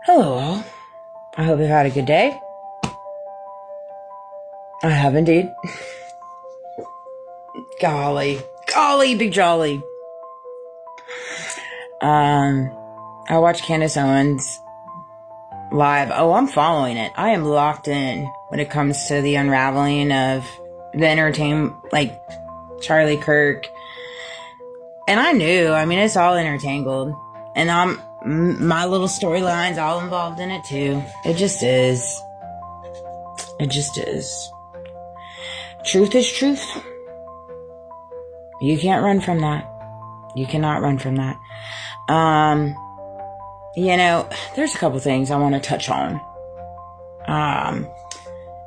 Hello all. I hope you've had a good day. I have indeed. Golly, big jolly. I watched Candace Owens live. Oh, I'm following it. I am locked in when it comes to the unraveling of the entertainment, like Charlie Kirk. And I knew, it's all intertangled. And my little storyline's all involved in it too. It just is. It just is. Truth is truth. You can't run from that. You cannot run from that. There's a couple things I want to touch on.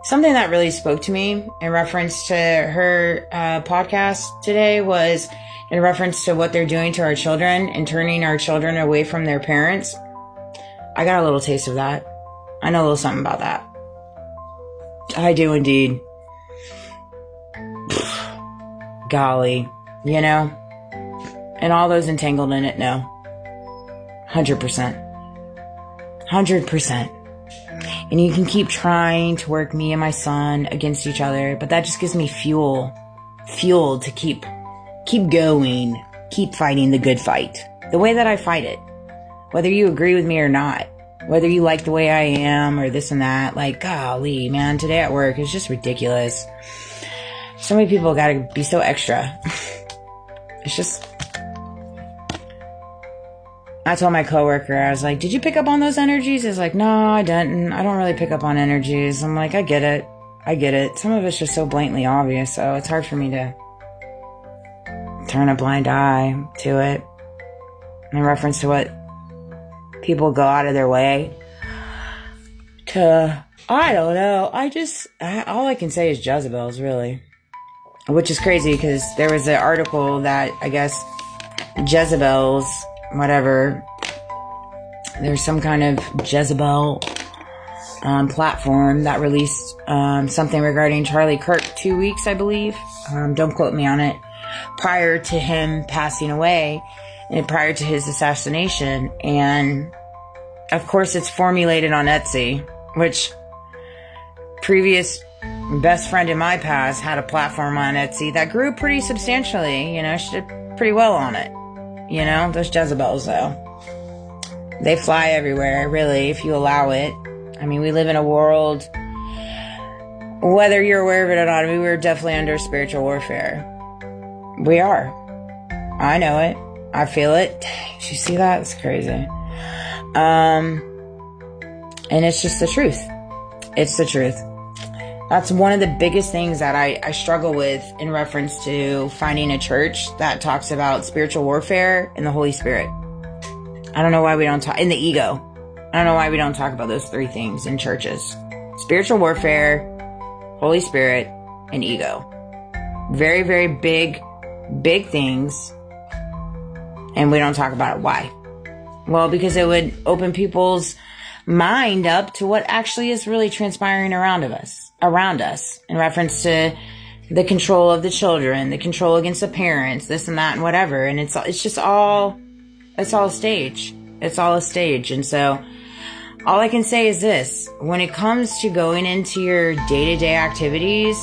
Something that really spoke to me in reference to her podcast today was in reference to what they're doing to our children and turning our children away from their parents. I got a little taste of that. I know a little something about that. I do indeed. Golly, and all those entangled in it know. 100%. 100%. And you can keep trying to work me and my son against each other, but that just gives me fuel to keep going, keep fighting the good fight, the way that I fight it, whether you agree with me or not, whether you like the way I am or this and that. Like, golly, man, today at work is just ridiculous. So many people gotta be so extra. It's just, I told my coworker, I was like, did you pick up on those energies? He's like, no, I didn't. I don't really pick up on energies. I'm like, I get it. Some of it's just so blatantly obvious, so it's hard for me to turn a blind eye to it in reference to what people go out of their way to, I don't know. All I can say is Jezebels, really. Which is crazy because there was an article that I guess Jezebels, whatever, there's some kind of Jezebel platform that released something regarding Charlie Kirk 2 weeks, I believe. Don't quote me on it. Prior to him passing away and prior to his assassination. And of course it's formulated on Etsy, which previous best friend in my past had a platform on Etsy that grew pretty substantially. She did pretty well on it. Those Jezebels, though. They fly everywhere, really, if you allow it. We live in a world, whether you're aware of it or not, we're definitely under spiritual warfare. We are. I know it. I feel it. Dang, did you see that? It's crazy. And it's just the truth. It's the truth. That's one of the biggest things that I struggle with in reference to finding a church that talks about spiritual warfare and the Holy Spirit. I don't know why we don't talk, in the ego. I don't know why we don't talk about those three things in churches. Spiritual warfare, Holy Spirit, and ego. Very, very big things. And we don't talk about it. Why? Well, because it would open people's mind up to what actually is really transpiring around us in reference to the control of the children, the control against the parents, this and that and whatever. And it's all a stage. It's all a stage. And so all I can say is this: when it comes to going into your day-to-day activities,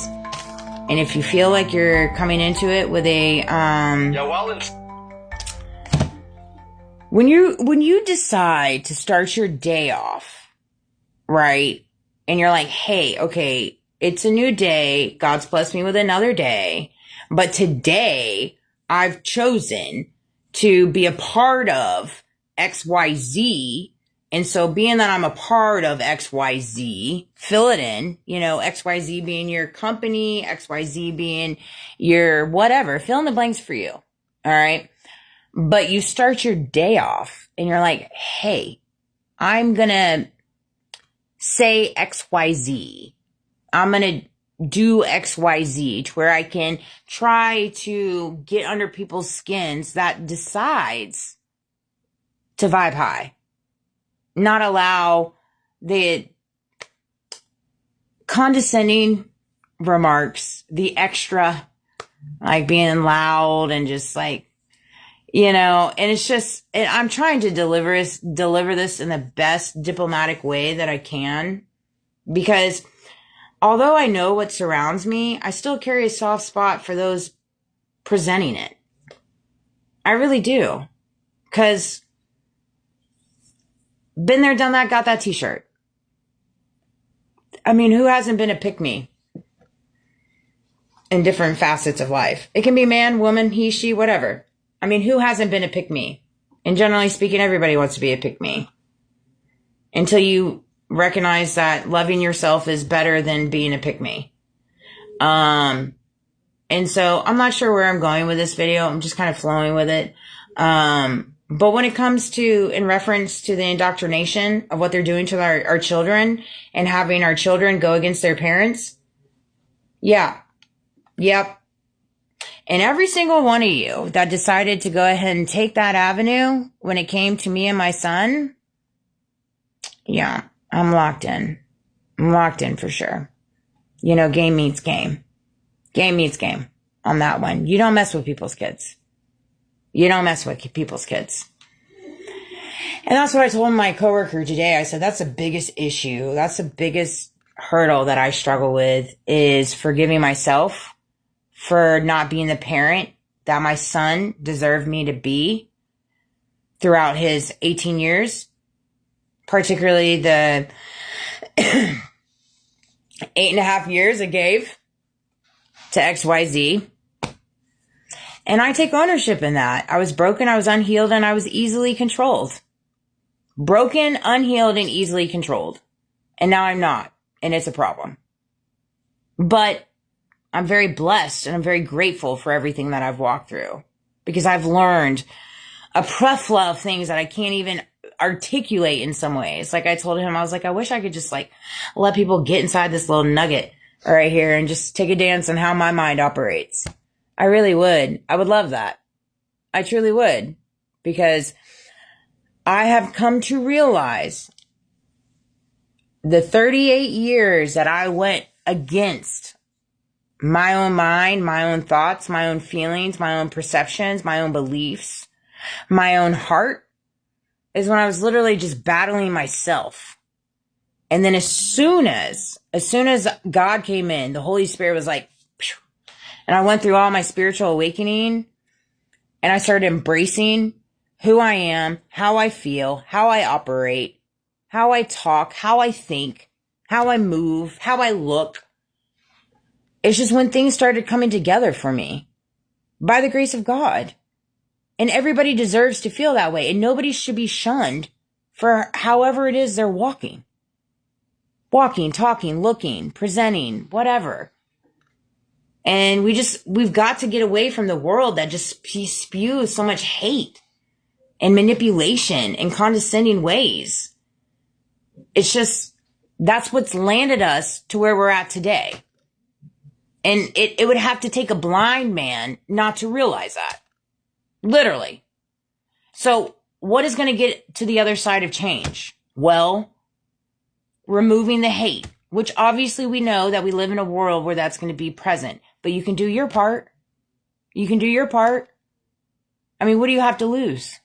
and if you feel like you're coming into it with when you decide to start your day off, right? And you're like, hey, okay, it's a new day. God's blessed me with another day. But today I've chosen to be a part of XYZ. And so being that I'm a part of XYZ, fill it in, XYZ being your company, XYZ being your whatever, fill in the blanks for you. All right. But you start your day off and you're like, hey, I'm going to say XYZ. I'm going to do XYZ to where I can try to get under people's skins that decides to vibe high. Not allow the condescending remarks, the extra, like being loud and just like, And it's just, and I'm trying to deliver this in the best diplomatic way that I can, because although I know what surrounds me, I still carry a soft spot for those presenting it. I really do. Because been there, done that, got that t-shirt. I mean, who hasn't been a pick-me in different facets of life? It can be man, woman, he, she, whatever. I mean, who hasn't been a pick-me? And generally speaking, everybody wants to be a pick-me. Until you recognize that loving yourself is better than being a pick-me. And so I'm not sure where I'm going with this video. I'm just kind of flowing with it. But when it comes to, in reference to the indoctrination of what they're doing to our children and having our children go against their parents, yeah. Yep. And every single one of you that decided to go ahead and take that avenue when it came to me and my son, yeah, I'm locked in. I'm locked in for sure. Game meets game. Game meets game on that one. You don't mess with people's kids. You don't mess with people's kids. And that's what I told my coworker today. I said, that's the biggest issue. That's the biggest hurdle that I struggle with, is forgiving myself for not being the parent that my son deserved me to be throughout his 18 years, particularly the 8.5 years I gave to XYZ. And I take ownership in that. I was broken, I was unhealed, and I was easily controlled. Broken, unhealed, and easily controlled. And now I'm not. And it's a problem. But I'm very blessed and I'm very grateful for everything that I've walked through. Because I've learned a plethora of things that I can't even articulate in some ways. Like I told him, I was like, I wish I could just let people get inside this little nugget right here and just take a dance on how my mind operates. I really would. I would love that. I truly would. Because I have come to realize the 38 years that I went against my own mind, my own thoughts, my own feelings, my own perceptions, my own beliefs, my own heart, is when I was literally just battling myself. And then as soon as God came in, the Holy Spirit was like, phew, and I went through all my spiritual awakening and I started embracing who I am, how I feel, how I operate, how I talk, how I think, how I move, how I look. It's just when things started coming together for me by the grace of God. And everybody deserves to feel that way. And nobody should be shunned for however it is they're walking. Walking, talking, looking, presenting, whatever. And we've got to get away from the world that just spews so much hate and manipulation and condescending ways. It's just, that's what's landed us to where we're at today. And it would have to take a blind man not to realize that. Literally. So what is going to get to the other side of change? Well, removing the hate, which obviously we know that we live in a world where that's going to be present. But you can do your part. You can do your part. I mean, what do you have to lose?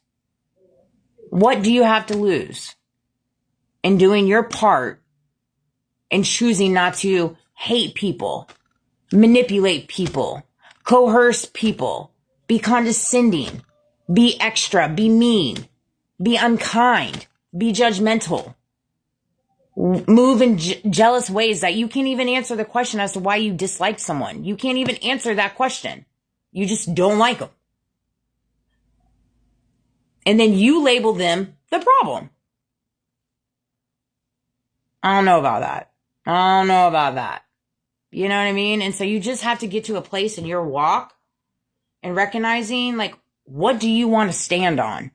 What do you have to lose in doing your part and choosing not to hate people, manipulate people, coerce people, be condescending, be extra, be mean, be unkind, be judgmental, move in jealous ways that you can't even answer the question as to why you dislike someone. You can't even answer that question. You just don't like them. And then you label them the problem. I don't know about that. I don't know about that. You know what I mean? And so you just have to get to a place in your walk and recognizing, what do you want to stand on?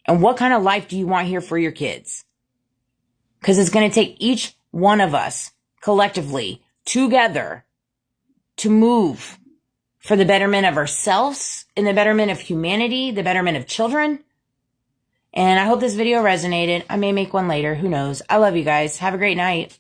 And what kind of life do you want here for your kids? Because it's going to take each one of us collectively together to move for the betterment of ourselves and the betterment of humanity, the betterment of children. And I hope this video resonated. I may make one later. Who knows? I love you guys. Have a great night.